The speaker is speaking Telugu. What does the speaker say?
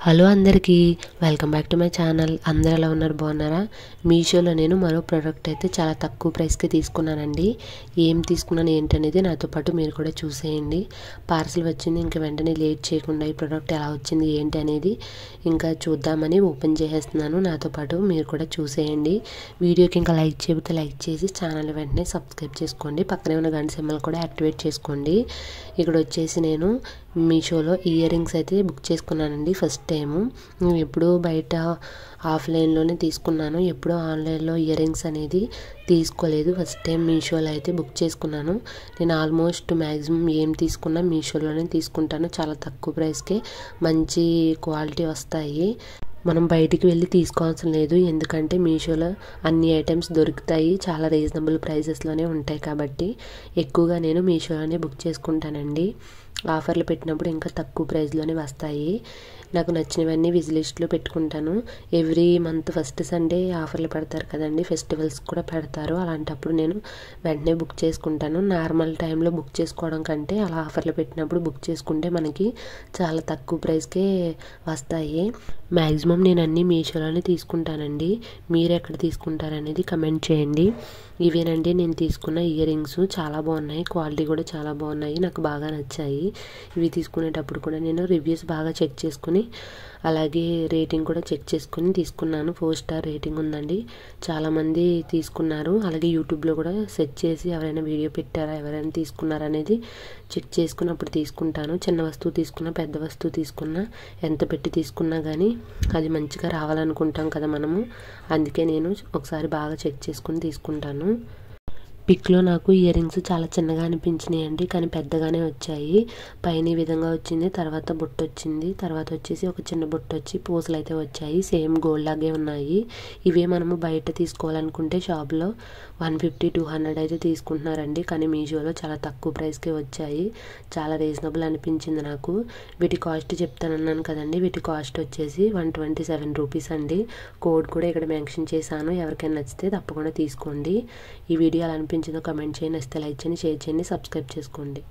హలో అందరికీ welcome back to my channel. అందరూ ఎలా ఉన్నారు, బాగున్నారా? మీషోలో నేను మరో ప్రోడక్ట్ అయితే చాలా తక్కువ ప్రైస్కి తీసుకున్నానండి. ఏం తీసుకున్నాను ఏంటనేది నాతో పాటు మీరు కూడా చూసేయండి. పార్సల్ వచ్చింది, ఇంకా వెంటనే లేట్ చేయకుండా ఈ ప్రోడక్ట్ ఎలా వచ్చింది ఏంటి అనేది ఇంకా చూద్దామని ఓపెన్ చేసేస్తున్నాను. నాతో పాటు మీరు కూడా చూసేయండి. వీడియోకి ఇంకా లైక్ చేయకపోతే లైక్ చేసి ఛానల్ వెంటనే సబ్స్క్రైబ్ చేసుకోండి. పక్కనే ఉన్న గంట సింబల్ కూడా యాక్టివేట్ చేసుకోండి. ఇక్కడ వచ్చేసి నేను మీషోలో ఇయర్ రింగ్స్ అయితే బుక్ చేసుకున్నానండి. ఫస్ట్ టైము నేను ఎప్పుడూ బయట ఆఫ్లైన్లోనే తీసుకున్నాను, ఎప్పుడూ ఆన్లైన్లో ఇయర్ రింగ్స్ అనేది తీసుకోలేదు. ఫస్ట్ టైం మీషోలో అయితే బుక్ చేసుకున్నాను. నేను ఆల్మోస్ట్ మ్యాక్సిమం ఏం తీసుకున్నా మీషోలోనే తీసుకుంటాను. చాలా తక్కువ ప్రైస్కే మంచి క్వాలిటీ వస్తాయి. మనం బయటికి వెళ్ళి తీసుకోవాల్సిన లేదు, ఎందుకంటే మీషోలో అన్ని ఐటమ్స్ దొరుకుతాయి, చాలా రీజనబుల్ ప్రైజెస్లోనే ఉంటాయి. కాబట్టి ఎక్కువగా నేను మీషోలోనే బుక్ చేసుకుంటానండి. ఆఫర్లు పెట్టినప్పుడు ఇంకా తక్కువ ప్రైస్లోనే వస్తాయి. నాకు నచ్చినవన్నీ విజ్ లిస్ట్లో పెట్టుకుంటాను. ఎవ్రీ మంత్ ఫస్ట్ సండే ఆఫర్లు పెడతారు కదండి, ఫెస్టివల్స్ కూడా పెడతారు. అలాంటప్పుడు నేను వెంటనే బుక్ చేసుకుంటాను. నార్మల్ టైంలో బుక్ చేసుకోవడం కంటే అలా ఆఫర్లు పెట్టినప్పుడు బుక్ చేసుకుంటే మనకి చాలా తక్కువ ప్రైస్కే వస్తాయి. మ్యాక్సిమం నేను అన్నీ మీషోలోనే తీసుకుంటానండి. మీరు ఎక్కడ తీసుకుంటారనేది కమెంట్ చేయండి. ఇవేనండి నేను తీసుకున్న ఇయర్ రింగ్స్. చాలా బాగున్నాయి, క్వాలిటీ కూడా చాలా బాగున్నాయి, నాకు బాగా నచ్చాయి. ఇవి తీసుకునేటప్పుడు కూడా నేను రివ్యూస్ బాగా చెక్ చేసుకుని అలాగే రేటింగ్ కూడా చెక్ చేసుకుని తీసుకున్నాను. 4 స్టార్ రేటింగ్ ఉందండి. చాలామంది తీసుకున్నారు. అలాగే యూట్యూబ్లో కూడా సెర్చ్ చేసి ఎవరైనా వీడియో పెట్టారా, ఎవరైనా తీసుకున్నారా అనేది చెక్ చేసుకున్నప్పుడు తీసుకుంటాను. చిన్న వస్తువు తీసుకున్నా, పెద్ద వస్తువు తీసుకున్నా, ఎంత పెట్టి తీసుకున్నా కానీ అది మంచిగా రావాలనుకుంటాం కదా మనము. అందుకే నేను ఒకసారి బాగా చెక్ చేసుకుని తీసుకుంటాను. పిక్లో నాకు ఇయర్ రింగ్స్ చాలా చిన్నగా అనిపించినాయి అండి, కానీ పెద్దగానే వచ్చాయి. పైన ఈ విధంగా వచ్చింది, తర్వాత బొట్టు వచ్చింది, తర్వాత వచ్చేసి ఒక చిన్న బొట్టు వచ్చి పూసలు అయితే వచ్చాయి. సేమ్ గోల్డ్ లాగే ఉన్నాయి. ఇవే మనము బయట తీసుకోవాలనుకుంటే షాప్లో 150-200 అయితే తీసుకుంటున్నారండి, కానీ మీషోలో చాలా తక్కువ ప్రైస్కే వచ్చాయి. చాలా రీజనబుల్ అనిపించింది నాకు. వీటి కాస్ట్ చెప్తానన్నాను కదండి, వీటి కాస్ట్ వచ్చేసి 127 రూపీస్ అండి. కోడ్ కూడా ఇక్కడ మెన్షన్ చేశాను. ఎవరికైనా నచ్చితే తప్పకుండా తీసుకోండి. ఈ వీడియో అలా అనిపించిందో కమెంట్ చేయండి, నచ్చితే లైక్ చేయండి, షేర్ చేయండి, సబ్స్క్రైబ్ చేసుకోండి.